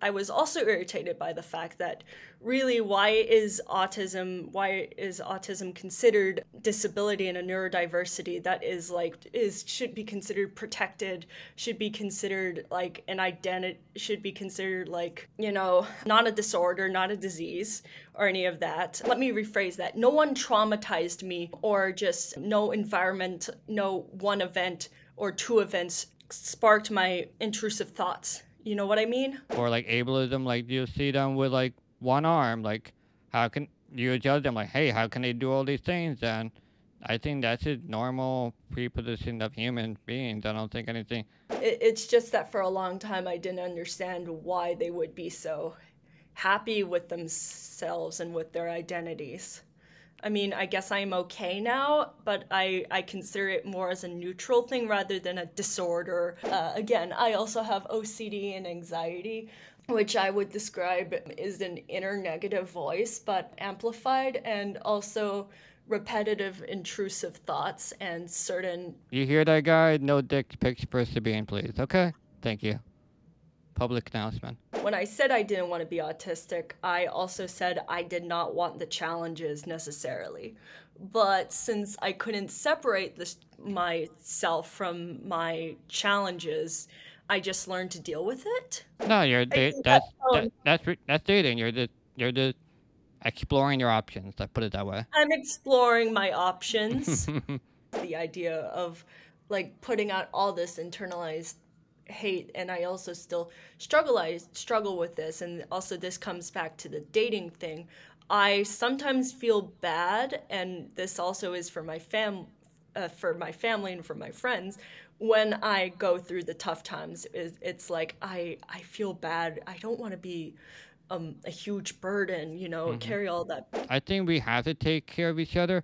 I was also irritated by the fact that really why is autism considered disability and a neurodiversity that should be considered protected, should be considered like an identity, should be considered like, not a disorder, not a disease or any of that. Let me rephrase that. No one traumatized me, or just no environment, no one event or two events sparked my intrusive thoughts. You know what I mean? Or like ableism, like you see them with like one arm, like how can you judge them like, hey, how can they do all these things? And I think that's a normal preposition of human beings. I don't think anything. It's just that for a long time I didn't understand why they would be so happy with themselves and with their identities. I mean, I guess I'm okay now, but I consider it more as a neutral thing rather than a disorder. Again, I also have OCD and anxiety, which I would describe as an inner negative voice, but amplified, and also repetitive, intrusive thoughts and certain. You hear that, guy? No dick pics for Sabine, please. Okay? Thank you. Public announcement. When I said I didn't want to be autistic, I also said I did not want the challenges necessarily. But since I couldn't separate myself from my challenges, I just learned to deal with it. No, I think that, that's dating. You're just exploring your options. Let's put it that way. I'm exploring my options. The idea of like putting out all this internalized hate, and I also still struggle with this, and also this comes back to the dating thing. I sometimes feel bad, and this also is for my family and for my friends. When I go through the tough times, it's like I feel bad. I don't want to be a huge burden, carry all that. I think we have to take care of each other,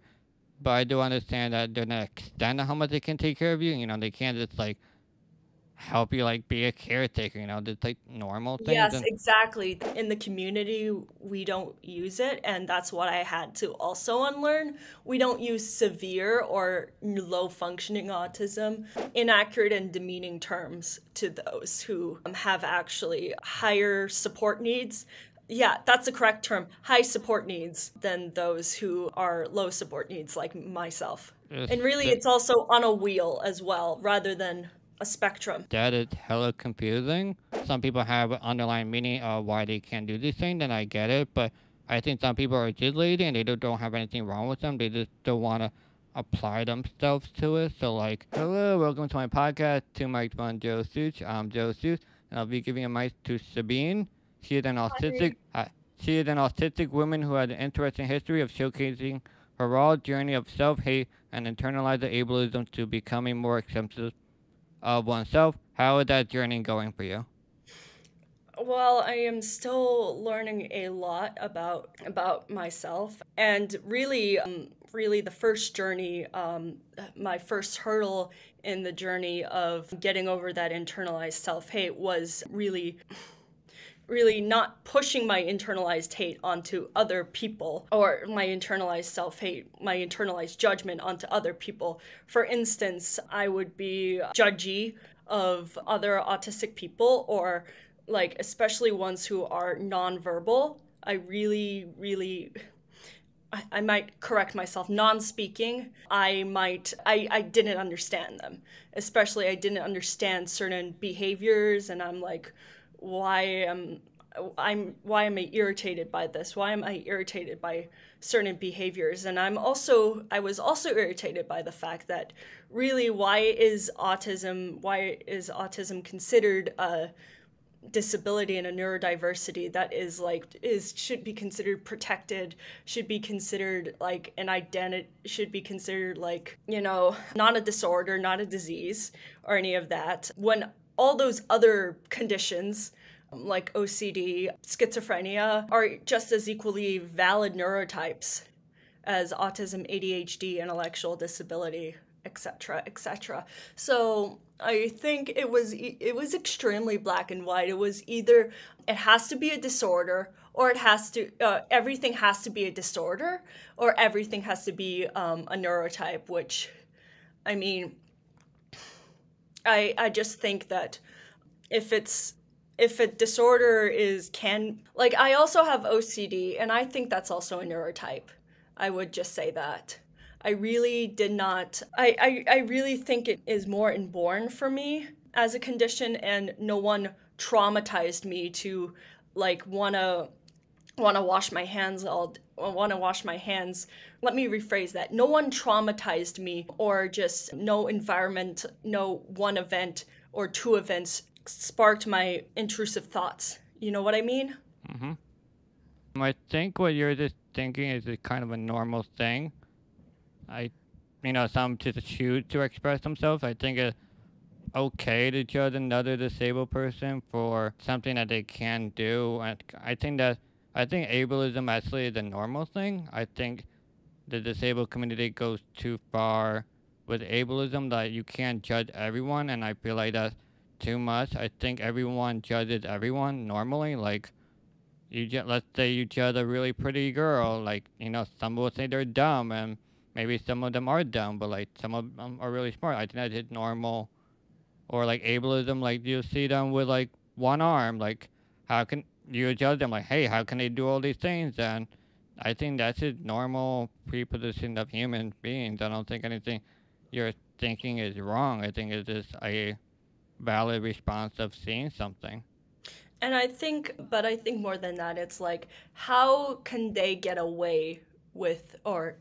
but I do understand that they're not extent of how much they can take care of you. They can't just like help you like be a caretaker. Just like normal things. Yes, And exactly. In the community, we don't use it, and that's what I had to also unlearn. We don't use severe or low functioning autism, inaccurate and demeaning terms to those who have actually higher support needs. Yeah, that's the correct term. High support needs than those who are low support needs, like myself. And really, it's also on a wheel as well, rather than a spectrum. that is hella confusing. Some people have an underlying meaning of why they can't do these things, and I get it. But I think some people are just lazy and they don't have anything wrong with them. They just don't want to apply themselves to it. So like, hello, welcome to my podcast, Two Mics, One Joe Suits. I'm Joe Suits, and I'll be giving a mic to Sabine. She is an autistic. She is an autistic woman who has an interesting history of showcasing her raw journey of self-hate and internalized ableism to becoming more accepting of oneself. How is that journey going for you? Well, I am still learning a lot about myself, and really the first journey, my first hurdle in the journey of getting over that internalized self-hate was really not pushing my internalized hate onto other people, or my internalized self-hate, my internalized judgment onto other people. For instance, I would be judgy of other autistic people, or like especially ones who are nonverbal. I might correct myself, non-speaking. I didn't understand them. Especially I didn't understand certain behaviors, and I'm like, why am I irritated by this? Why am I irritated by certain behaviors? And I was also irritated by the fact that really why is autism considered a disability and a neurodiversity that should be considered protected, should be considered like an identity, should be considered like, not a disorder, not a disease or any of that, when all those other conditions like OCD, schizophrenia are just as equally valid neurotypes as autism, ADHD, intellectual disability, etc., etc. So I think it was extremely black and white. It was either it has to be a disorder, or it has to everything has to be a disorder, or everything has to be a neurotype. Which, I mean, I just think that if it's if a disorder is can like I also have OCD and I think that's also a neurotype. I would just say that. I really did not I really think it is more inborn for me as a condition, and no one traumatized me to like want to wash my hands all want to wash my hands. Let me rephrase that. No one traumatized me, or just no environment, no one event or two events sparked my intrusive thoughts. You know what I mean? Hmm. I think what you're just thinking is a kind of a normal thing. I, some just choose to express themselves. I think it's okay to judge another disabled person for something that they can do. And I think ableism actually is a normal thing. I think the disabled community goes too far with ableism that you can't judge everyone, and I feel like that's too much. I think everyone judges everyone normally. Like let's say you judge a really pretty girl, like some will say they're dumb, and maybe some of them are dumb, but like some of them are really smart. I think that's just normal. Or like ableism, like you see them with like one arm, like how can you judge them like, hey, how can they do all these things? And I think that's a normal preposition of human beings. I don't think anything you're thinking is wrong. I think it's just a valid response of seeing something. And I think more than that, it's like, how can they get away with, or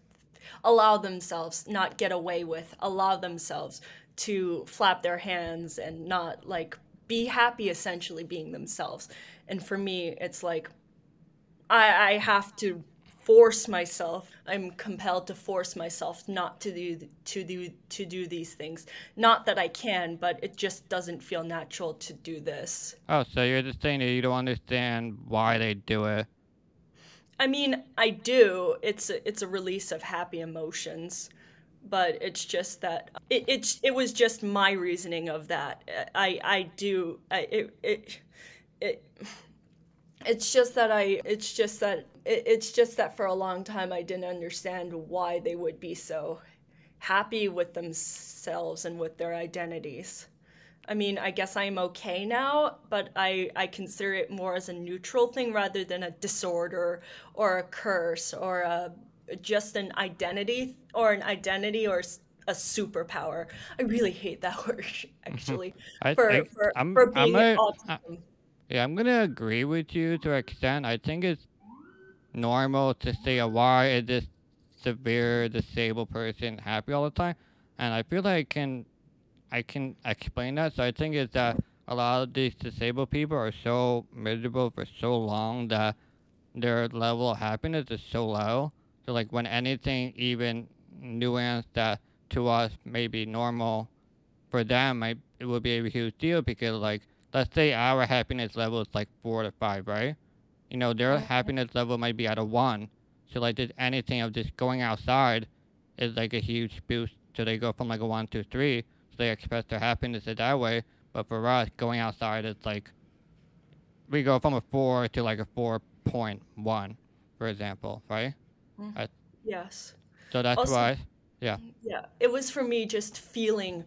allow themselves, not get away with, allow themselves to flap their hands and not like be happy essentially being themselves. And for me, it's like, I have to force myself. I'm compelled to force myself not to do these things. Not that I can, but it just doesn't feel natural to do this. Oh, so you're just saying that you don't understand why they do it. I mean, I do. It's a release of happy emotions, but it's just that it was just my reasoning of that. I do I it it's just that for a long time I didn't understand why they would be so happy with themselves and with their identities. I mean, I guess I'm okay now, but I consider it more as a neutral thing rather than a disorder or a curse or just an identity or a superpower. I really hate that word actually I, I, for I'm being a, autism. yeah, I'm gonna agree with you to an extent. I think it's normal to say why is this severe disabled person happy all the time, and I feel like I can explain that. So I think it's that a lot of these disabled people are so miserable for so long that their level of happiness is so low. So like when anything even nuanced that to us may be normal, for them it would be a huge deal because like let's say our happiness level is like 4 to 5, right? Their happiness level might be at a 1. So like just anything of just going outside is like a huge boost. So they go from like a 1 to 3. So they express their happiness in that way. But for us, going outside is like we go from a 4 to like a 4.1, for example, right? Mhm. Uh, Yes. so that's Also, why, yeah. yeah, it was for me just feeling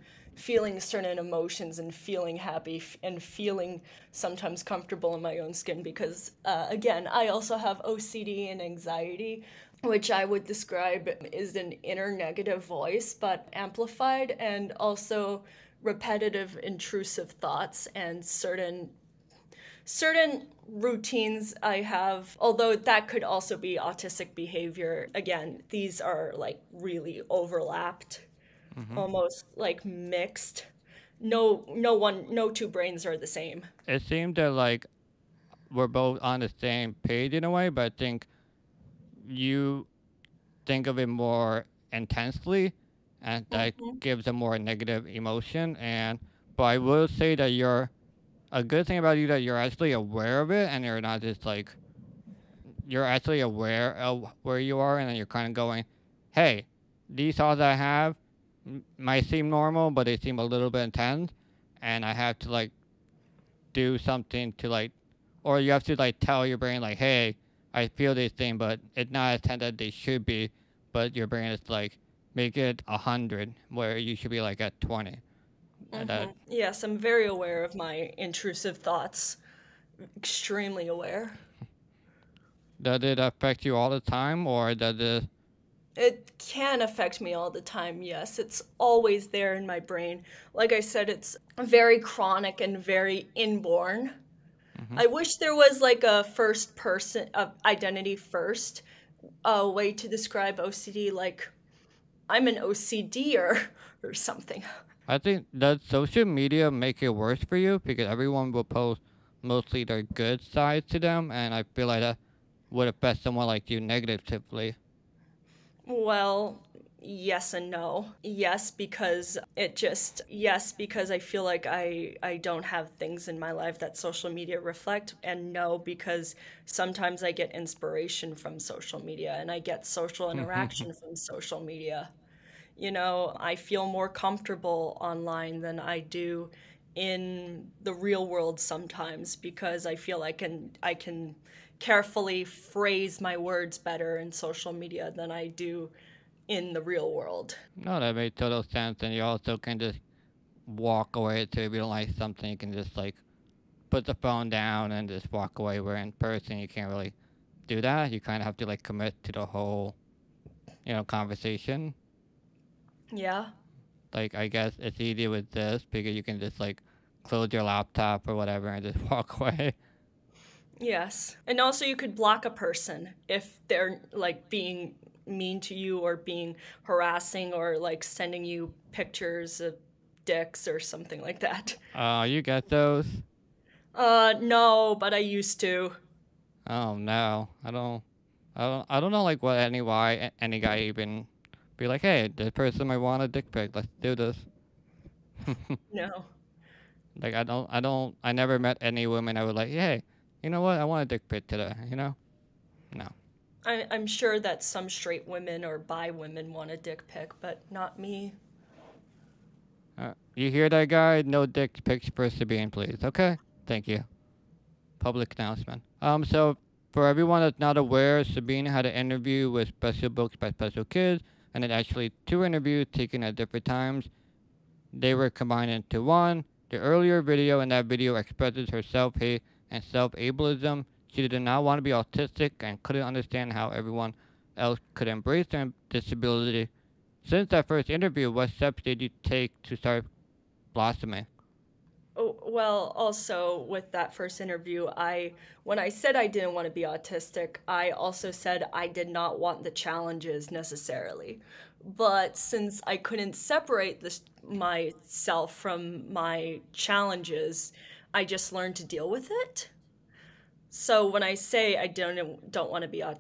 certain emotions and feeling happy and feeling sometimes comfortable in my own skin because again, I also have OCD and anxiety, which I would describe is an inner negative voice but amplified, and also repetitive intrusive thoughts and certain routines I have, although that could also be autistic behavior. Again, these are like really overlapped, Hmm. almost like mixed. No two brains are the same. It seemed that like we're both on the same page in a way, but I think you think of it more intensely, and that Hmm. gives a more negative emotion. And but I will say that you're a good thing about you that you're actually aware of it, and you're not just like you're actually aware of where you are, and then you're kind of going, "Hey, these thoughts I have might seem normal, but they seem a little bit intense, and I have to like do something to like, or you have to like tell your brain like, hey, I feel this thing, but it's not as tense as they should be, but your brain is like, make it 100, where you should be like at 20. And that Yes, I'm very aware of my intrusive thoughts. extremely aware. Does it affect you all the time, or does it? It can affect me all the time, yes. It's always there in my brain. Like I said, it's very chronic and very inborn. Mhm. I wish there was like a first person, identity first, a way to describe OCD, like I'm an OCDer or something. I think does social media make it worse for you because everyone will post mostly their good sides to them, and I feel like that would affect someone like you negatively. Well, yes and no. Yes, because I feel like I don't have things in my life that social media reflect, and no, because sometimes I get inspiration from social media and I get social interaction from social media. I feel more comfortable online than I do in the real world sometimes because I feel I can carefully phrase my words better in social media than I do in the real world. No, that makes total sense, and you also can just walk away too if you don't like something. You can just like put the phone down and just walk away. Where in person you can't really do that. You kind of have to like commit to the whole, conversation. Yeah. Like I guess it's easier with this because you can just like close your laptop or whatever and just walk away. Yes. And also you could block a person if they're like being mean to you or being harassing or like sending you pictures of dicks or something like that. You get those? No, but I used to. Oh no, I don't know like what any guy even be like, hey, this person might want a dick pic. Let's do this. No. Like I never met any woman I would like, hey, you know what? I want a dick pic today. No. I'm sure that some straight women or bi women want a dick pic, but not me. You hear that, guy? No dick pics for Sabine, please. Okay, thank you. Public announcement. So for everyone that's not aware, Sabine had an interview with Special Books by Special Kids, and then actually two interviews taken at different times. They were combined into one. The earlier video in that video expresses her self-hate and self-ableism. She did not want to be autistic and couldn't understand how everyone else could embrace their disability. Since that first interview, what steps did you take to start blossoming? Oh, well, also with that first interview, when I said I didn't want to be autistic, I also said I did not want the challenges necessarily. But since I couldn't separate myself from my challenges, I just learned to deal with it. So when I say I don't want to be I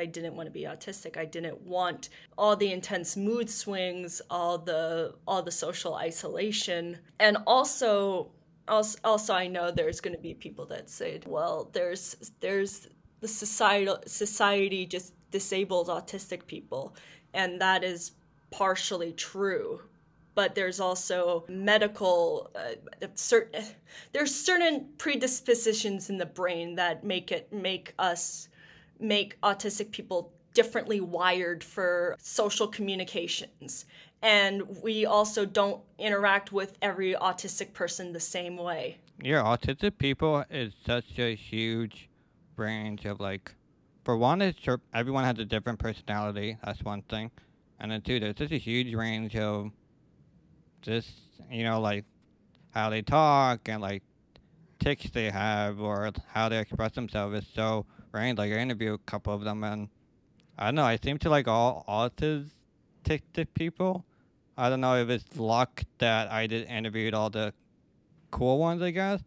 didn't want to be autistic. I didn't want all the intense mood swings, all the social isolation, and also I know there's going to be people that say, well, there's the society just disables autistic people, and that is partially true, but there's also medical certain there's certain predispositions in the brain that make autistic people differently wired for social communications, and we also don't interact with every autistic person the same way. Yeah, autistic people is such a huge range of like, for one, it's sure everyone has a different personality. That's one thing, and then two, there's such a huge range of just like how they talk and like tics they have or how they express themselves is so range. Like I interviewed a couple of them, and I don't know. I seem to like all autistic people. I don't know if it's luck that I did interviewed all the cool ones, I guess.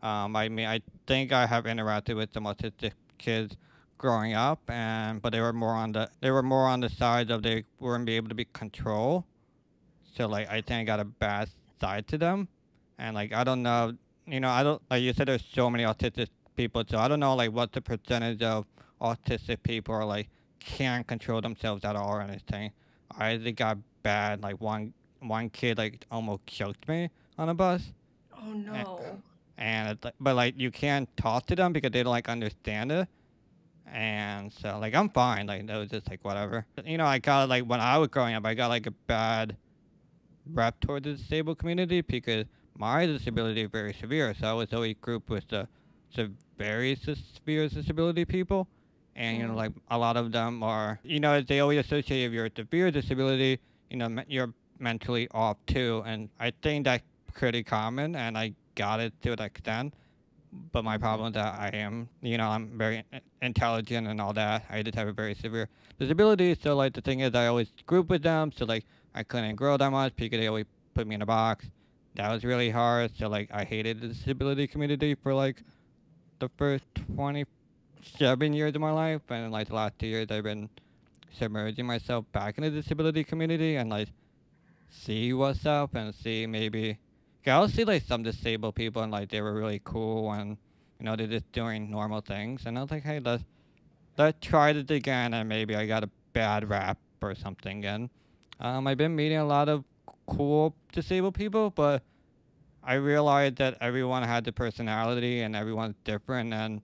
I mean, I think I have interacted with some autistic kids growing up, and but they were more on the side of they weren't be able to be controlled. So like, I think I got a bad side to them, and like I don't know, I don't like you said. There's so many autistic people, so I don't know like what the percentage of autistic people are like can't control themselves at all or anything. I think got bad. Like one kid like almost choked me on a bus. Oh And, no. and it's like, but like you can't talk to them because they don't like understand it. And so like I'm fine. Like it was just like whatever. I got like when I was growing up, I got like a bad rep toward the disabled community because my disability is very severe. So I was always grouped with the very severe disability people, and Mm. like a lot of them are, they always associate if you're a severe disability, you're mentally off too, and I think that's pretty common, and I got it to an extent. But my Mm-hmm. problem is that I am, I'm very intelligent and all that. I just have a very severe disability. So like the thing is, I always group with them. So like I couldn't grow that much because they always put me in a box. That was really hard. So like I hated the disability community for like the first 27 years of my life, and like the last 2 years I've been submerging myself back in the disability community and like see what's up and see maybe. Yeah, I'll see like some disabled people and like they were really cool and they're just doing normal things and I was like, hey, let's try this again and maybe I got a bad rap or something. And I've been meeting a lot of cool disabled people, but I realized that everyone had the personality and everyone's different and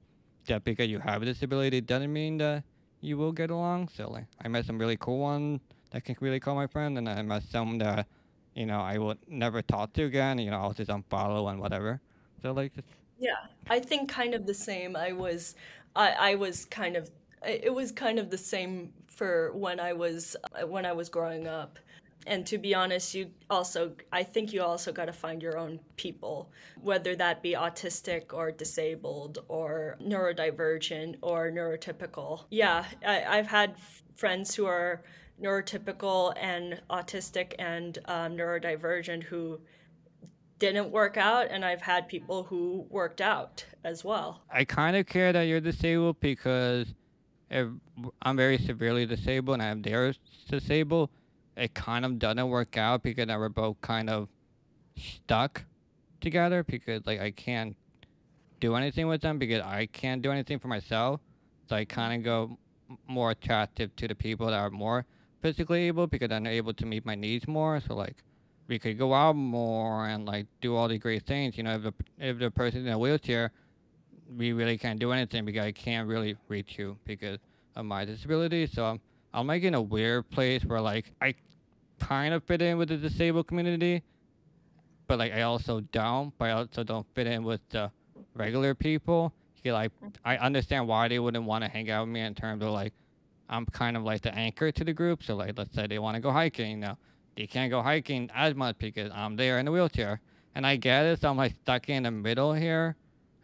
that because you have a disability doesn't mean that you will get along. So like I met some really cool ones that can really call my friend and I met some that, I would never talk to again, I'll just unfollow and whatever. So like just Yeah, I think kind of the same. I was kind of, it was kind of the same for when I was growing up. And to be honest, I think you also got to find your own people, whether that be autistic or disabled or neurodivergent or neurotypical. Yeah, I've had friends who are neurotypical and autistic and neurodivergent who didn't work out, and I've had people who worked out as well. I kind of care that you're disabled because if I'm very severely disabled and I'm there disabled, it kind of doesn't work out because now we're both kind of stuck together because like I can't do anything with them because I can't do anything for myself. So I kind of go more attractive to the people that are more physically able because then they're able to meet my needs more. So like we could go out more and like do all these great things. If the person's in a wheelchair, we really can't do anything because I can't really reach you because of my disability. So I'm like in a weird place where like I kind of fit in with the disabled community, but like I also don't. But I also don't fit in with the regular people. Like I understand why they wouldn't want to hang out with me in terms of like I'm kind of like the anchor to the group. So like let's say they want to go hiking, they can't go hiking as much because I'm there in a wheelchair, and I get it. So I'm like stuck in the middle here,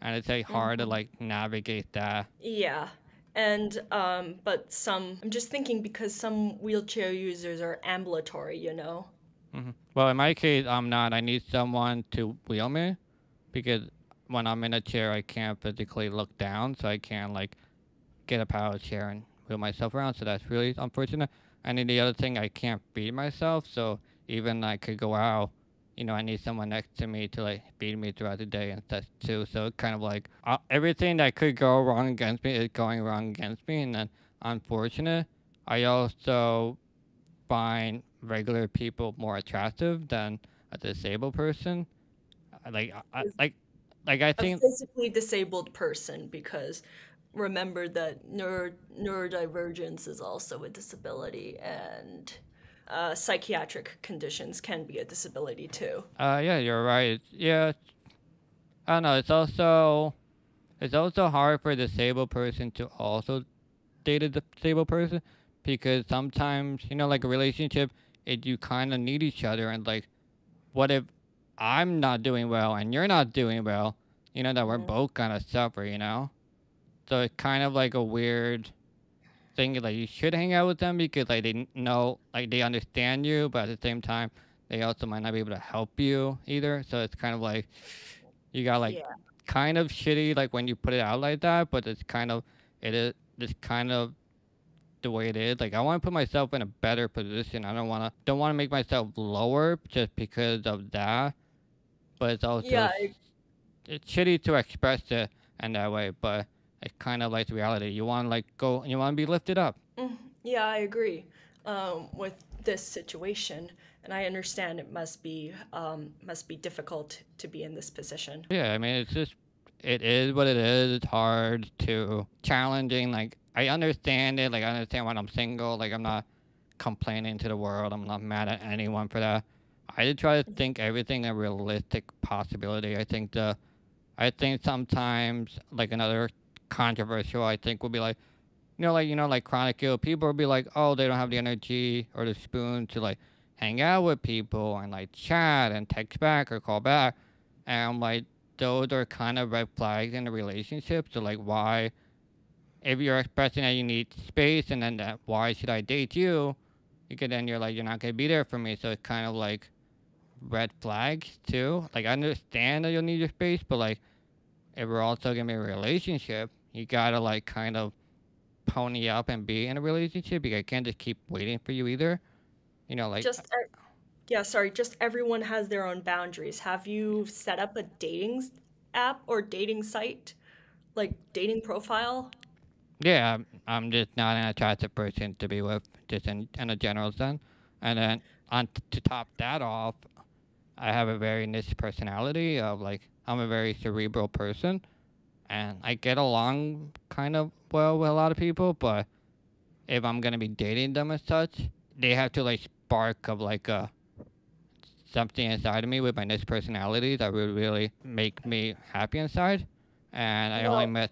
and it's like hard to Hmm. like navigate that. Yeah. And but I'm just thinking because some wheelchair users are ambulatory, you know. Well, in my case, I'm not. I need someone to wheel me because when I'm in a chair, I can't physically look down, so I can't like get a power chair and wheel myself around. So that's really unfortunate. And then the other thing, I can't feed myself, so even I could go out, I need someone next to me to like feed me throughout the day and stuff too. So it's kind of like everything that could go wrong against me is going wrong against me, and then unfortunate. I also find regular people more attractive than a disabled person. Like, like I A think, physically disabled person, because remember that neurodivergence is also a disability, and psychiatric conditions can be a disability too. yeah, you're right. Yeah, I don't know. It's also hard for a disabled person to also date a disabled person because sometimes, like a relationship, you kind of need each other. And like, what if I'm not doing well and you're not doing well? That we're Mm. both gonna suffer. So it's kind of like a weird thing. Like you should hang out with them because like they know, like they understand you, but at the same time, they also might not be able to help you either. So it's kind of like you got like Yeah. kind of shitty like when you put it out like that, but it is it's kind of the way it is. Like I want to put myself in a better position. I don't want to make myself lower just because of that. But it's also Yeah, it's shitty to express it in that way. But it's kind of like reality. You want to like go. You want to be lifted up. yeah, I agree with this situation, and I understand it must be difficult to be in this position. Yeah, I mean it is what it is. It's hard to challenging. Like I understand it. Like I understand when I'm single. Like I'm not complaining to the world. I'm not mad at anyone for that. I just try to think everything a realistic possibility. I think I think sometimes like another controversial I think would be like like chronic ill people will be like, oh, they don't have the energy or the spoon to like hang out with people and like chat and text back or call back. And I'm like, those are kind of red flags in a relationship. So like, why, if you're expressing that you need space and then that, why should I date you? Because then you're like, you're not gonna be there for me. So it's kind of like red flags too. Like I understand that you'll need your space, but like if we're also gonna be in a relationship, you gotta like kind of pony up and be in a relationship because I can't just keep waiting for you either. Like Just yeah, sorry, just everyone has their own boundaries. Have you set up a app or dating site, like dating profile? yeah, I'm just not an attractive person to be with, just in a general sense. And then to top that off, I have a very niche personality of like I'm a very cerebral person, and I get along kind of well with a lot of people. But if I'm gonna be dating them as such, they have to like spark of like a something inside of me with my niche personality that would really make me happy inside. And I only Well, met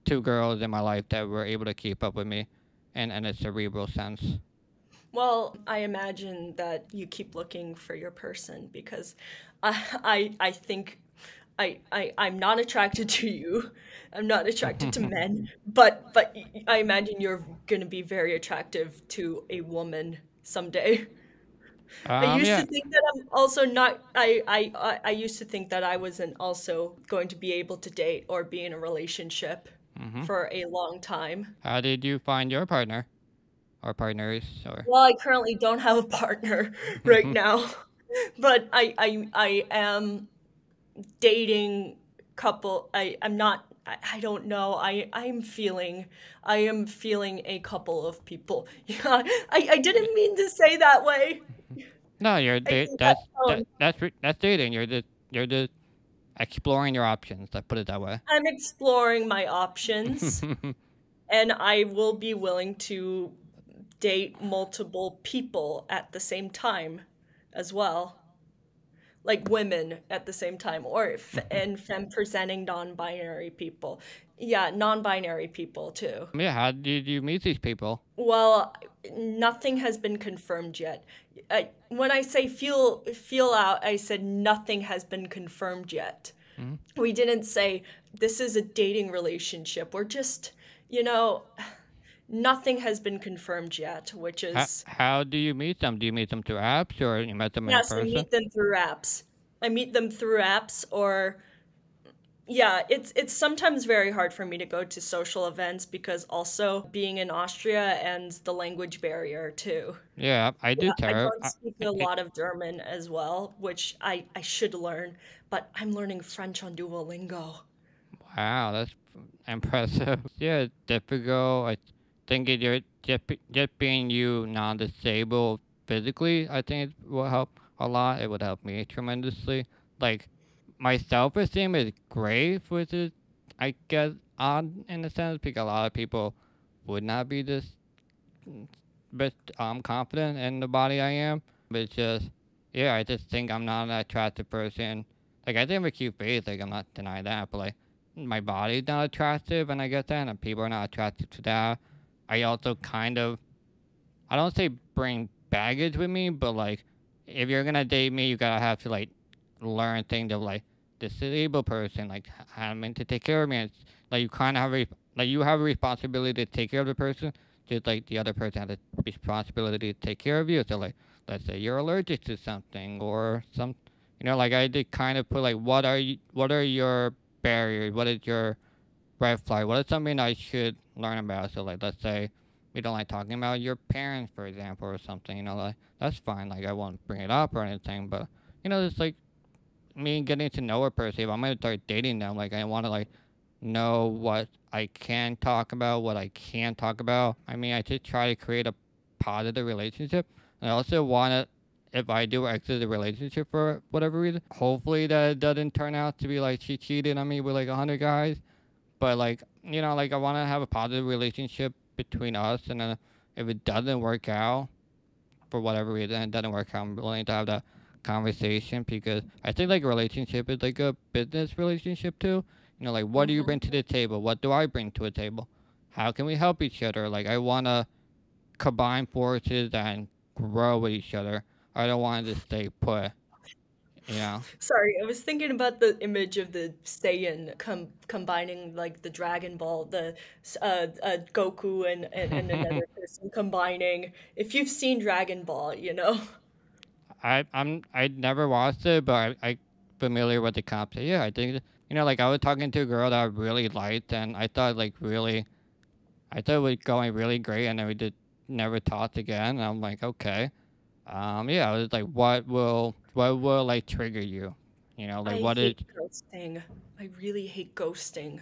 two girls in my life that were able to keep up with me in a cerebral sense. I imagine that you keep looking for your person because I think I'm not attracted to you. I'm not attracted to men, but I imagine you're going to be very attractive to a woman someday. I used Yeah. to think that I'm also not. I used to think that I wasn't also going to be able to date or be in a relationship hmm for a long time. How did you find your partner or partners or? Well, I currently don't have a partner right now, but I am dating couple. I'm not. I don't know. I am feeling a couple of people. Yeah, I didn't mean to say that way. No, I think that tone. that's dating. You're just exploring your options. Let's put it that way. I'm exploring my options, and I will be willing to date multiple people at the same time as well. Like women at the same time, or and femme presenting non-binary people. Yeah, non-binary people too. Yeah, how did you meet these people? Well, nothing has been confirmed yet. When I say feel out, I said nothing has been confirmed yet. hmm We didn't say this is a dating relationship. We're just, you know, nothing has been confirmed yet, which is how do you meet them? Do you meet them through apps or you met them in yes, I person? meet them through apps. I meet them through apps or yeah, it's sometimes very hard for me to go to social events because also being in Austria and the language barrier too. Yeah, I Yeah, do I tarot. don't speak a lot of German as well, which I should learn, but I'm learning French on Duolingo. Wow, that's impressive. Yeah, it's difficult. I think you're just being you non-disabled physically. I think it will help a lot. It would help me tremendously. Like my self-esteem is great, which is I guess odd in a sense because a lot of people would not be this but confident in the body I am. But it's just yeah, I just think I'm not an attractive person. Like I think I have a cute face, like I'm not denying that, but like my body's not attractive and I get that and people are not attracted to that. I also kind of I don't say bring baggage with me, but like if you're gonna date me you gotta have to like learn things of like this disabled person, like having to take care of me. It's like you kinda have like you have a responsibility to take care of the person, just like the other person has a responsibility to take care of you. So like let's say you're allergic to something or some like I did kind of put like what are your barriers? What is your red flag? What is something I should learn about? So like let's say we don't like talking about your parents, for example, or something, like that's fine. Like I won't bring it up or anything, but it's like me getting to know a person. If I'm gonna start dating them, like I want to like know what I can talk about, what I can't talk about. I mean, I just try to create a positive relationship. I also want to, if I do exit the relationship for whatever reason, hopefully that it doesn't turn out to be like she cheated on me with like 100 guys. But like like I want to have a positive relationship between us, and then if it doesn't work out for whatever reason, it doesn't work out, I'm willing to have that conversation, because I think like a relationship is like a business relationship too. You know, like what do you Hmm. bring to the table? What do I bring to a table? How can we help each other? Like I want to combine forces and grow with each other. I don't want to stay put, you know? Sorry, I was thinking about the image of the Saiyan combining like the Dragon Ball, the Goku and another person combining. If you've seen Dragon Ball, you know. I never watched it, but I familiar with the concept. Yeah, I think you know, like I was talking to a girl that I really liked, and I thought like really, I thought it was going really great, and then we did never talked again. And I'm like, okay, yeah, I was like, what will like trigger you? You know, like I what is hate ghosting. I really hate ghosting.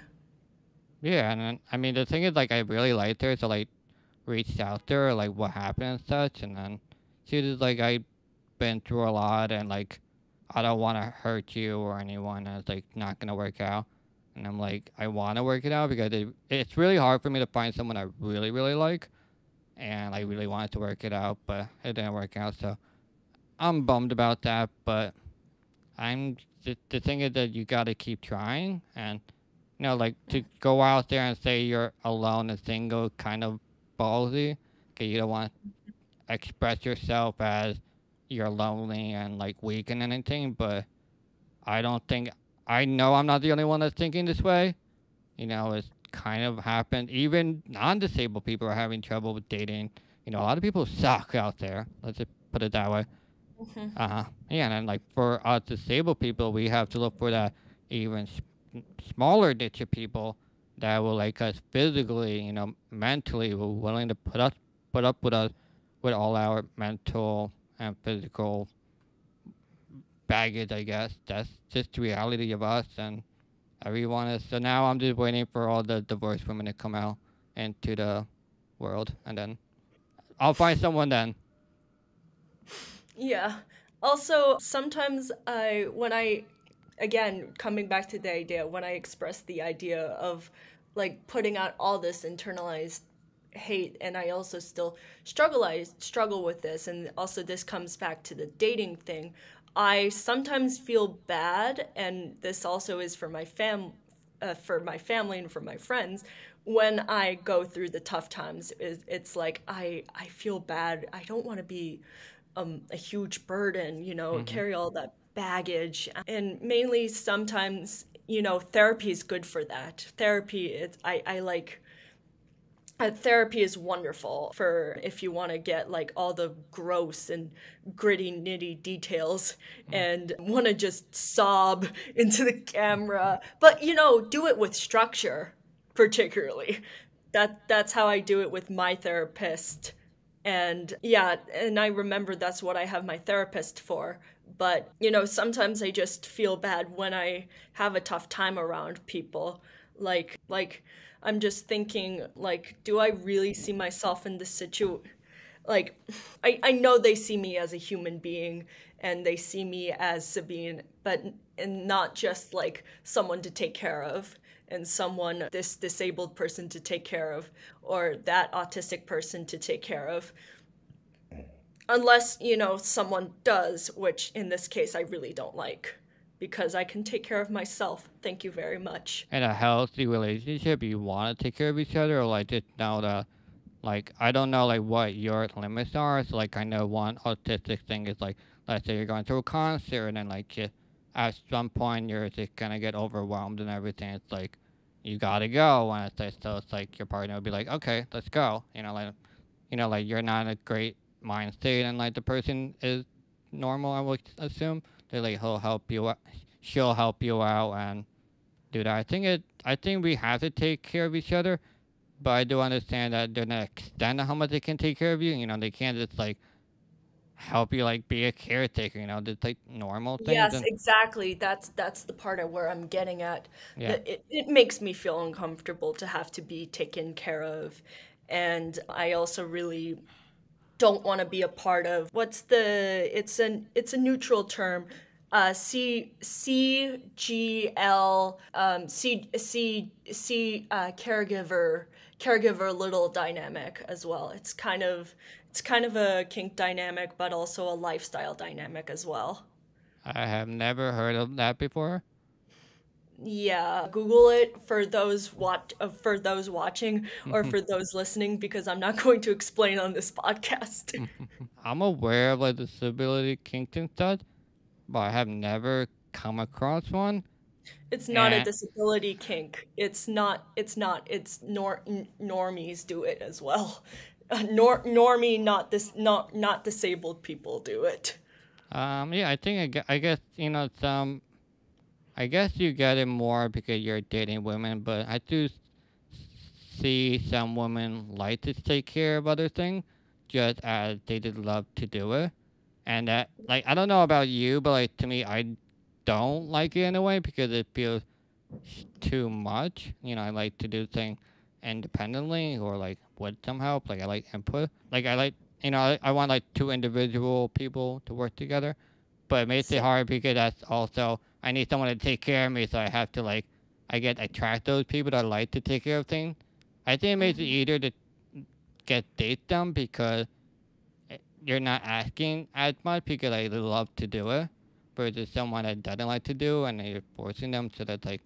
yeah, and then, I mean the thing is like I really liked her, so like reached out to her, like what happened and such, and then she was like, I've been through a lot, and like I don't want to hurt you or anyone, and it's like not gonna work out. And I'm like, I want to work it out because it's really hard for me to find someone I really really like, and I really wanted to work it out, but it didn't work out. So I'm bummed about that, but the thing is that you got to keep trying, and you know, like to go out there and say you're alone and single, kind of ballsy, because you don't want to express yourself as you're lonely and like weak and anything. But I don't think I know I'm not the only one that's thinking this way. You know, it's kind of happened. Even non-disabled people are having trouble with dating. You know, a lot of people suck out there. Let's just put it that way. Hmm. Yeah, and then like for us disabled people, we have to look for that even smaller niche of people that will like us physically, you know, mentally, will willing to put up with us, with all our mental and physical baggage. I guess that's just the reality of us and everyone is. So now I'm just waiting for all the divorced women to come out into the world, and then I'll find someone then. Yeah. Also, sometimes again, coming back to the idea, when I express the idea of like putting out all this internalized hate, and I also still I struggle with this, and also this comes back to the dating thing. I sometimes feel bad, and this also is for for my family and for my friends when I go through the tough times. It's like I feel bad. I don't want to be a huge burden, you know, Hmm. carry all that baggage. And mainly sometimes, you know, therapy is good for that. Therapy, I like, therapy is wonderful for if you want to get like all the gross and gritty, nitty details and want to just sob into the camera. But, you know, do it with structure, particularly. That's how I do it with my therapist. And yeah, and I remember that's what I have my therapist for. But, you know, sometimes I just feel bad when I have a tough time around people. Like I'm just thinking, like, do I really see myself in this situation? Like, I know they see me as a human being and they see me as Sabine, but and not just like someone to take care of and someone, this disabled person to take care of, or that autistic person to take care of. Unless, you know, someone does, which in this case I really don't like, because I can take care of myself. Thank you very much. In a healthy relationship, you want to take care of each other, or like just know that, like, I don't know, like, what your limits are. So, like, I know one autistic thing is, like, let's say you're going to a concert, and then, like, just at some point, you're just gonna get overwhelmed and everything. It's like, you gotta go. And it's like, so it's like your partner will be like, okay, let's go. You know, like, you're not in a great mind state, and, like, the person is normal, I would assume. They're like, he'll help you out. She'll help you out and do that. I think we have to take care of each other, but I do understand that they're not extent of how much they can take care of you. You know, they can't just like help you like be a caretaker. You know, just like normal things. Yes, And exactly. That's the part of where I'm getting at. yeah, That it makes me feel uncomfortable to have to be taken care of. And I also really don't want to be a part of what's the it's a neutral term. CGL, caregiver little dynamic as well. It's kind of a kink dynamic, but also a lifestyle dynamic as well. I have never heard of that before. Yeah, Google it for those watching or for those listening because I'm not going to explain on this podcast. I'm aware of like disability kinks and stuff, but I have never come across one. It's not a And disability kink. Normies do it as well. Normie, not disabled people do it. yeah, I think I guess some. I guess you get it more because you're dating women, but I do see some women like to take care of other things, just as they did love to do it. And that, like, I don't know about you, but like to me, I don't like it in a way because it feels too much. I like to do things independently or like with some help. Like I like input. Like I like, I want like two individual people to work together, but it makes it Same. hard because that's also I need someone to take care of me, so I have to like I get attract those people that like to take care of things. I think it makes it Mhm. easier to get dates done because you're not asking as much because I love to do it, versus someone that doesn't like to do and you're forcing them, so that like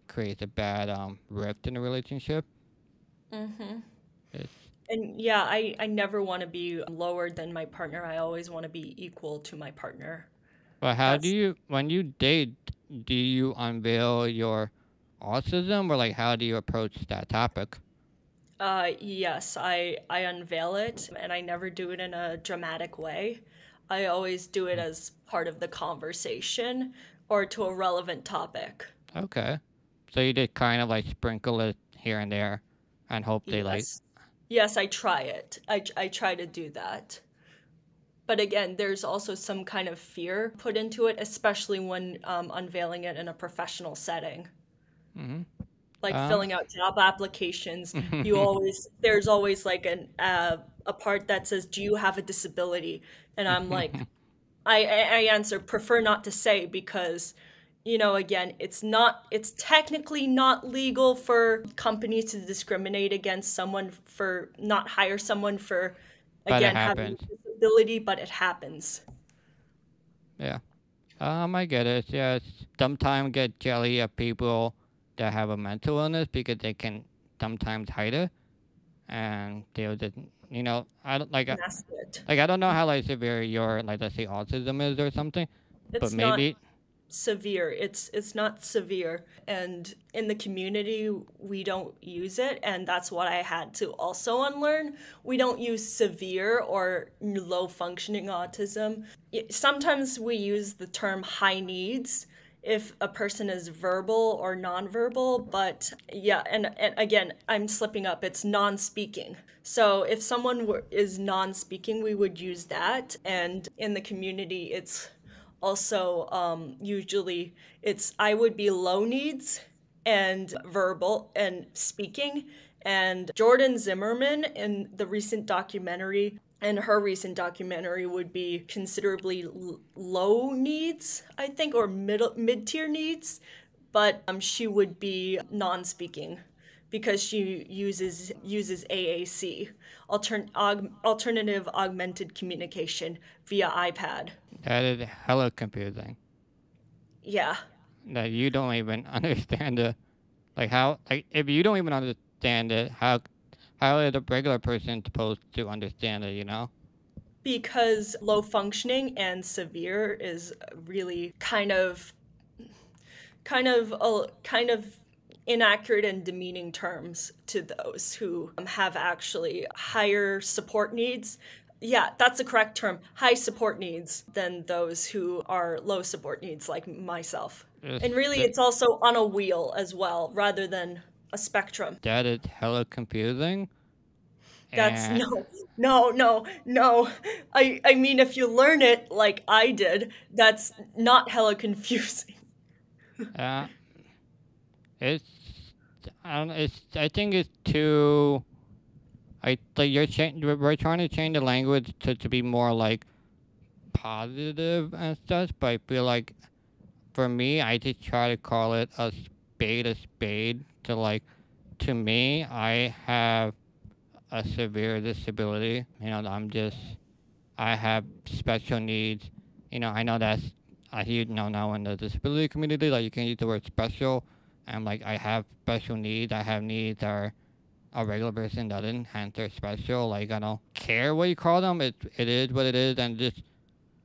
creates a bad rift in the relationship. Mhm. It's And yeah, I never want to be lower than my partner. I always want to be equal to my partner. But how do That's you when you date? Do you unveil your autism, or like how do you approach that topic? yes, I unveil it and I never do it in a dramatic way. I always do it as part of the conversation or to a relevant topic. Okay. So you did kind of like sprinkle it here and there and hope they like. Yes. Yes, I try it. I try to do that. But again, there's also some kind of fear put into it, especially when unveiling it in a professional setting. Hmm. Like Um. filling out job applications, there's always like a part that says, "Do you have a disability?" And I'm like, I answer, prefer not to say because, again, it's technically not legal for companies to discriminate against someone for not hire someone for, But it again, having happens. a disability, but it happens. Yeah. I get it. Yeah. Sometimes get jelly of people that have a mental illness because they can sometimes hide it, and they'll just I don't like Mask it. like I don't know how like severe your like let's say autism is or something, but It's not maybe. severe. It's not severe. And in the community, we don't use it. And that's what I had to also unlearn. We don't use severe or low functioning autism. Sometimes we use the term high needs if a person is verbal or nonverbal, but yeah, and again, I'm slipping up. It's non speaking. So if someone is non speaking, we would use that. And in the community, it's also usually it's I would be low needs and verbal and speaking. And Jordan Zimmerman in the recent documentary and her recent documentary would be considerably low needs, I think, or mid-tier needs, but she would be non-speaking because she uses AAC, alternative augmented communication via iPad. That is hella confusing. Yeah, That you don't even understand it. Like how like if you don't even understand it, how is a regular person supposed to understand it? because low functioning and severe is really kind of inaccurate and demeaning terms to those who have actually higher support needs. Yeah, that's the correct term. High support needs than those who are low support needs, like myself. It's, And really, that it's also on a wheel as well, rather than a spectrum. that is hella confusing, That's and no. I mean, if you learn it like I did, that's not hella confusing. uh, it's I don't know, I think it's too. I like we're trying to change the language to be more like positive and stuff, but I feel like for me, I just try to call it a spade. To me, I have a severe disability. I have special needs. I know that's I hear now in the disability community, like you can use the word special, and like I have special needs. I have needs that are a regular person doesn't, hence they're special. Like I don't care what you call them. It is what it is, and just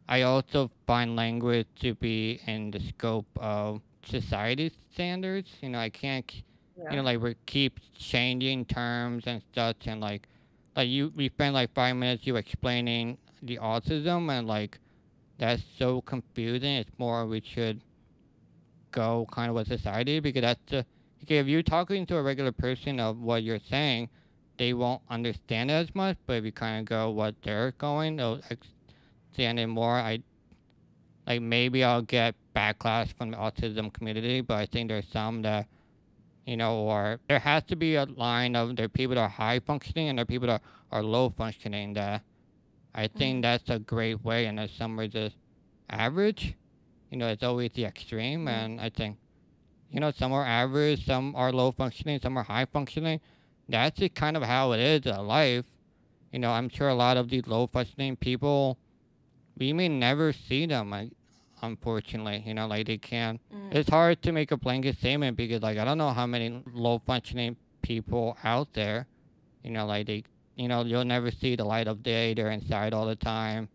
I also find language to be in the scope of society standards. I can't, Yeah. like we keep changing terms and such, and like we spend like 5 minutes you explaining the autism, and like that's so confusing. It's more we should go kind of with society, because that's the okay, if you're talking to a regular person of what you're saying, they won't understand it as much. But if you kind of go what they're going, they'll understand it more. I like maybe I'll get backlash from the autism community, but I think there's some that or there has to be a line of there are people that are high functioning and there are people that are low functioning. That I think that's a great way, and there's some are just average. It's always the extreme, Mm-hmm. and I think some are average, some are low functioning, some are high functioning. That's just kind of how it is in life. I'm sure a lot of these low functioning people, we may never see them, like, unfortunately. Like they can't. Mm. It's hard to make a blanket statement because, like, I don't know how many low functioning people out there. Like you'll never see the light of day. They're inside all the time.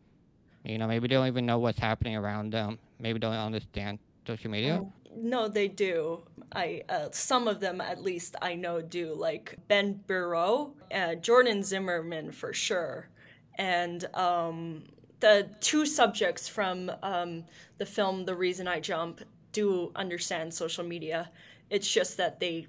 Maybe they don't even know what's happening around them. Maybe they don't understand social media. No, they do. I some of them at least I know do, like Ben Burrow, Jordan Zimmerman for sure, and the two subjects from the film The Reason I Jump do understand social media. It's just that they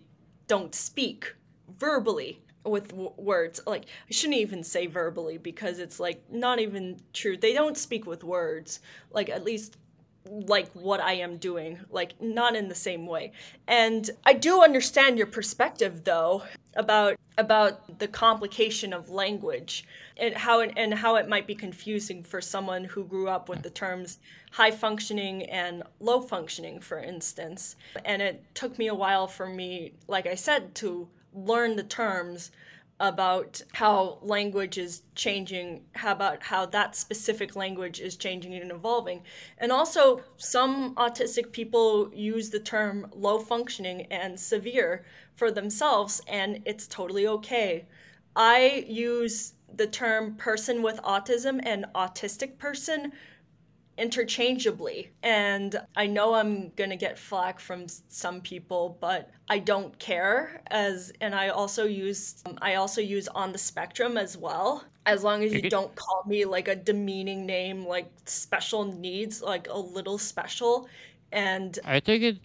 don't speak verbally with words. Like, I shouldn't even say verbally because it's like not even true. They don't speak with words. Like, at least like what I am doing, like not in the same way. And I do understand your perspective though about the complication of language and how it might be confusing for someone who grew up with the terms high functioning and low functioning, for instance. And it took me a while for me, like I said, to learn the terms about how language is changing, about how that specific language is changing and evolving. And also, some autistic people use the term low functioning and severe for themselves, and it's totally okay. I use the term person with autism and autistic person interchangeably. And I know I'm going to get flack from some people, but I don't care. And I also use on the spectrum as well. As long as You you could, don't call me like a demeaning name like special needs, like a little special. And I think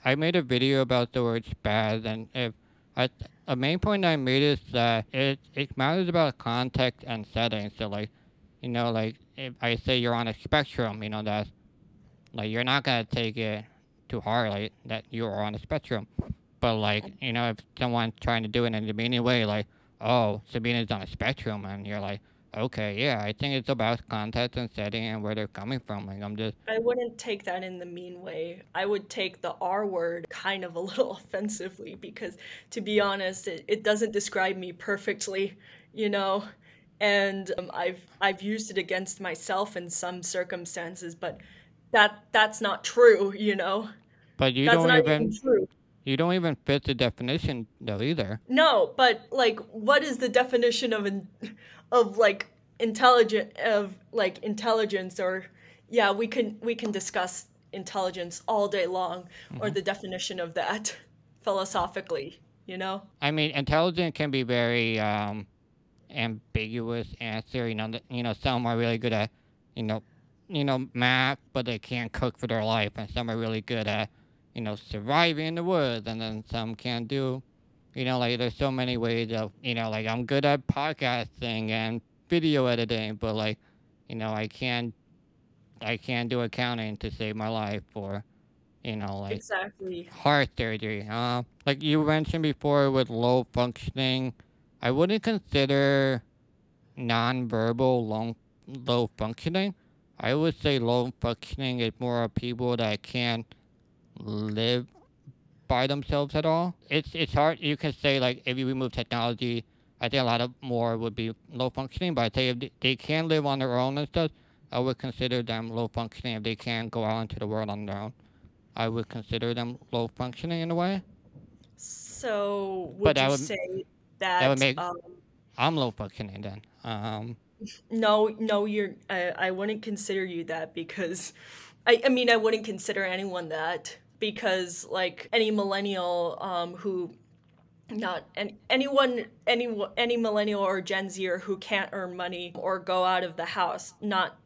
I made a video about the word spaz, and if I, a main point I made is that it matters about context and setting. So like, like if I say you're on a spectrum, that's like you're not gonna take it too hard, like that you are on a spectrum. But like, if someone's trying to do it in a demeaning way, like, oh, Sabine is on a spectrum, and you're like, okay, yeah, I think it's about context and setting and where they're coming from. Like, I'm just I wouldn't take that in the mean way. I would take the R word kind of a little offensively because, to be honest, it doesn't describe me perfectly, you know? And I've used it against myself in some circumstances, but that's not true, you know? but That's not even true. you don't even fit the definition though either. No, but like, what is the definition of of like intelligence? Or yeah, we can discuss intelligence all day long, or Hmm. the definition of that philosophically, you know? I mean, intelligent can be very ambiguous answer. Some are really good at, you know, math, but they can't cook for their life, and some are really good at, surviving in the woods, and then some can't do. Like there's so many ways of, like I'm good at podcasting and video editing, but like, I can't do accounting to save my life, or like Exactly. heart surgery. Like you mentioned before with low functioning, I wouldn't consider nonverbal low functioning. I would say low functioning is more of people that can't live by themselves at all. It's hard. You can say like if you remove technology, I think a lot of more would be low functioning. But I say if they can live on their own and stuff, I would consider them low functioning if they can't go out into the world on their own. I would consider them low functioning in a way, So, but would you say that would that make I'm low functioning then. no, no, I wouldn't consider you that because I mean, I wouldn't consider anyone that because, like, any millennial who not any millennial or Gen Zer who can't earn money or go out of the house, not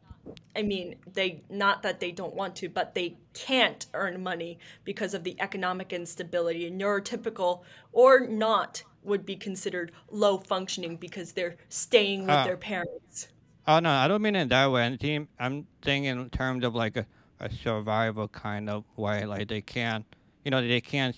I mean, they not that they don't want to, but they can't earn money because of the economic instability. And neurotypical or not would be considered low functioning because they're staying with uh, their parents. oh no, I don't mean it that way. I'm thinking in terms of like a survival kind of way. Like they can't, they can't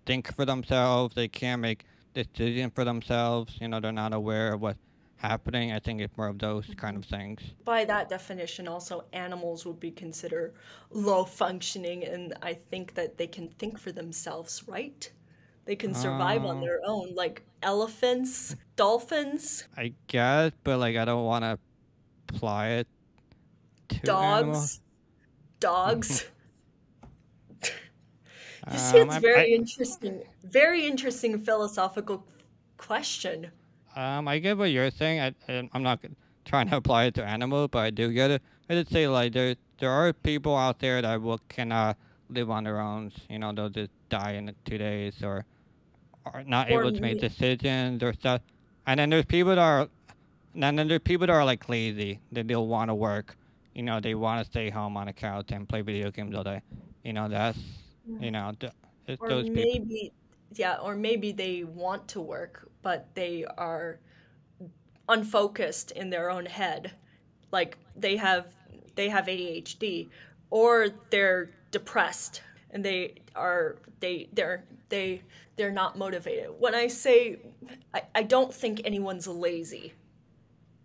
think for themselves. They can't make decisions for themselves. They're not aware of what's happening. I think it's more of those kind of things. By that definition, also animals would be considered low functioning, and I think that they can think for themselves, right? They can survive on Uh, their own, like elephants, dolphins, I guess, but like I don't want to apply it to animals. dogs, dogs. You see, it's very interesting philosophical question. I get what you're saying. I'm not trying to apply it to animals, but I do get it. I just say like there are people out there that cannot live on their own. They'll just die in 2 days or are not Or able to make me, decisions or stuff. And then there's people that are, and then there's people that are like lazy. That they'll want to work. They want to stay home on the couch and play video games all day. That's it's or those people. maybe, yeah, or maybe they want to work, but they are unfocused in their own head. Like they have ADHD, or they're depressed and they're not motivated. When I say I don't think anyone's lazy.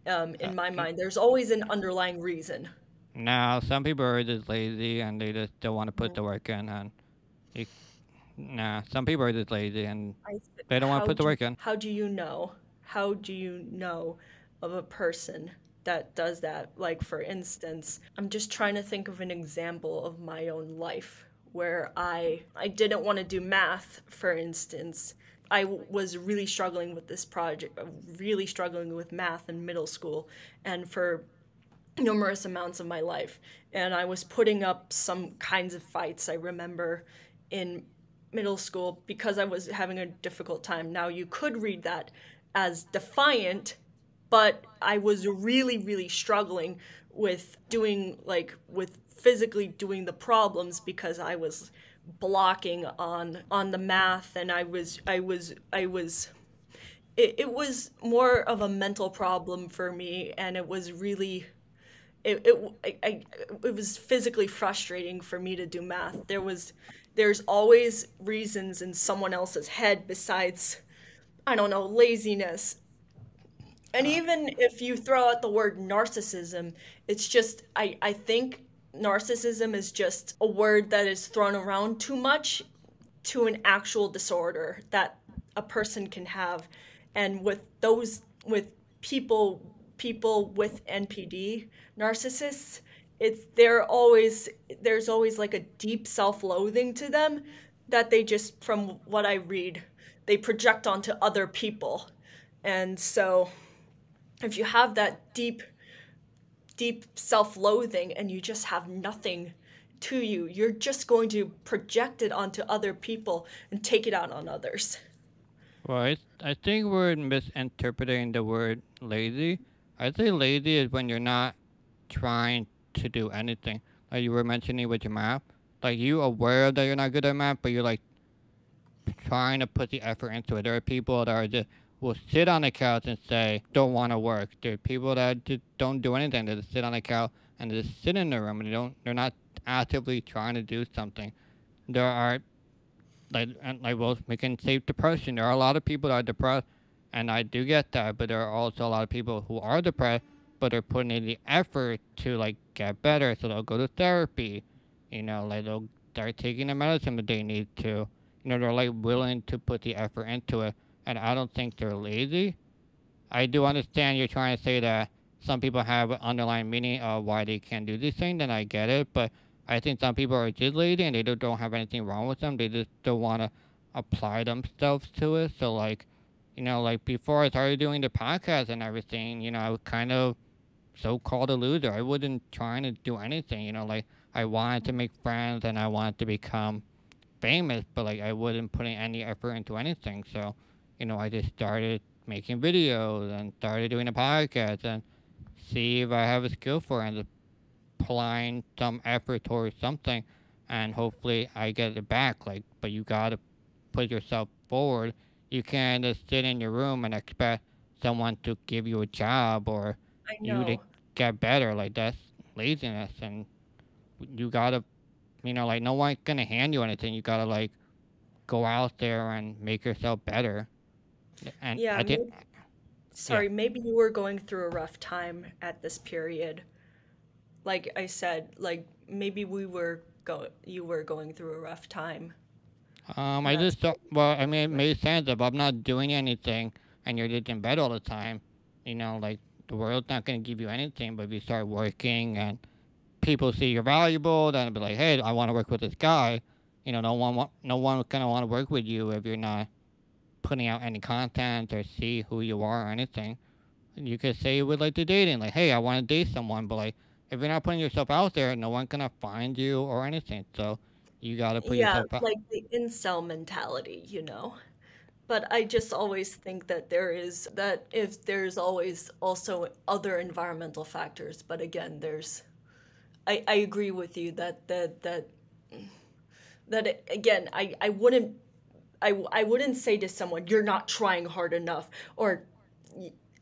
Uh, In my mind, there's always an underlying reason. Now, some people are just lazy and they just don't want to put the work in, and you, nah, some people are just lazy and they don't want to put the work in. How do you know of a person that does that? Like, for instance, I'm just trying to think of an example of my own life where I didn't want to do math, for instance. I was really struggling with this project, really struggling with math in middle school, and for numerous amounts of my life. And I was putting up some kinds of fights, I remember, in middle school because I was having a difficult time. Now, you could read that as defiant, but I was really, really struggling with with physically doing the problems because I was blocking on the math, and it was more of a mental problem for me, and it was really it was physically frustrating for me to do math. There's always reasons in someone else's head besides, I don't know, laziness. And Uh, even if you throw out the word narcissism, it's just I think narcissism is just a word that is thrown around too much to an actual disorder that a person can have. And with people with NPD, narcissists, it's there's always like a deep self-loathing to them that they just, from what I read, they project onto other people. And so if you have that deep self-loathing and you just have nothing to you, you're just going to project it onto other people and take it out on others. well, I think we're misinterpreting the word lazy. I say lazy is when you're not trying to do anything. Like you were mentioning with your math. Like you aware that you're not good at math, but you're like trying to put the effort into it. There are people that are just will sit on the couch and say don't want to work. There are people that just don't do anything. They just sit on the couch and they just sit in the room and they're not actively trying to do something. There are like well, we can say depression. There are a lot of people that are depressed, and I do get that. But there are also a lot of people who are depressed, but they're putting in the effort to like get better. So they'll go to therapy, like they'll start taking the medicine that they need to. They're like willing to put the effort into it, and I don't think they're lazy. I do understand you're trying to say that some people have an underlying meaning of why they can't do this thing, then I get it. But I think some people are just lazy and they don't have anything wrong with them. They just don't want to apply themselves to it. So like, like before I started doing the podcast and everything, I was kind of so-called a loser. I wasn't trying to do anything, like I wanted to make friends and I wanted to become famous, but like I wasn't putting any effort into anything. So, I just started making videos and started doing a podcast and see if I have a skill for it and applying some effort towards something and hopefully I get it back. Like, but you gotta put yourself forward. You can't just sit in your room and expect someone to give you a job or I you to know. get better. Like that's laziness and you gotta, like no one's gonna hand you anything. You gotta like go out there and make yourself better. And Yeah, I did, yeah. sorry, maybe you were going through a rough time at this period. Like I said, like maybe you were going through a rough time. And I that's just thought, well, I mean, it made sense if I'm not doing anything and you're just in bed all the time, like the world's not gonna give you anything. But if you start working and people see you're valuable, then it'll be like, hey, I want to work with this guy. No one's gonna want to work with you if you're not putting out any content or see who you are or anything. You could say with like the dating, like, hey, I want to date someone, but like, if you're not putting yourself out there, no one's gonna find you or anything. So you gotta put yeah, yourself out. like the incel mentality, you know. But I just always think that if there's always also other environmental factors. But again, I agree with you again, I wouldn't say to someone, you're not trying hard enough, or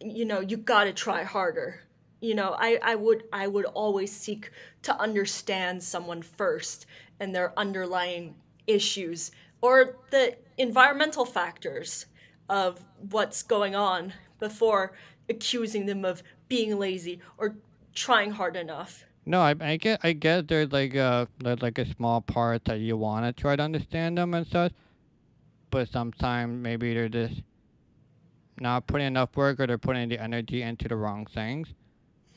you got to try harder. I would always seek to understand someone first and their underlying issues or the environmental factors of what's going on before accusing them of being lazy or trying hard enough. No, I get there's like a small part that you want to try to understand them and such, but sometimes maybe they're just not putting enough work or they're putting the energy into the wrong things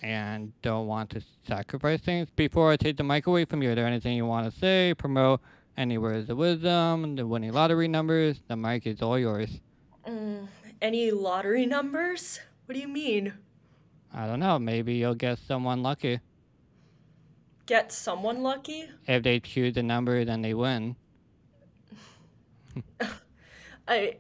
and don't want to sacrifice things. Before I take the mic away from you, is there anything you want to say, promote any words of wisdom, the winning lottery numbers? The mic is all yours. Mm, any lottery numbers? What do you mean? I don't know, maybe you'll get someone lucky. Get someone lucky? If they choose the number, then they win. I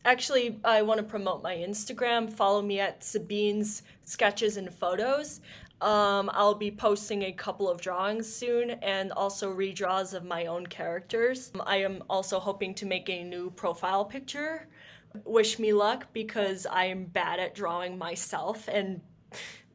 I want to promote my Instagram. Follow me at Sabine's Sketches and Photos. I'll be posting a couple of drawings soon and also redraws of my own characters. I am also hoping to make a new profile picture. Wish me luck because I am bad at drawing myself and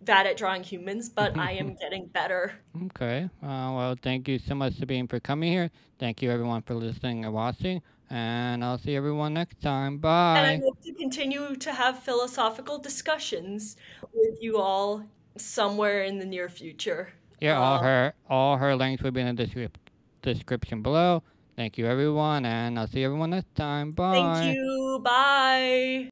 bad at drawing humans, but I am getting better. Okay. Well, thank you so much, Sabine, for coming here. Thank you, everyone, for listening and watching. And I'll see everyone next time. And I Bye. hope to continue to have philosophical discussions with you all somewhere in the near future. Yeah, all her links will be in the description below. Thank you, everyone, and I'll see everyone next time. Thank Bye. you. Bye.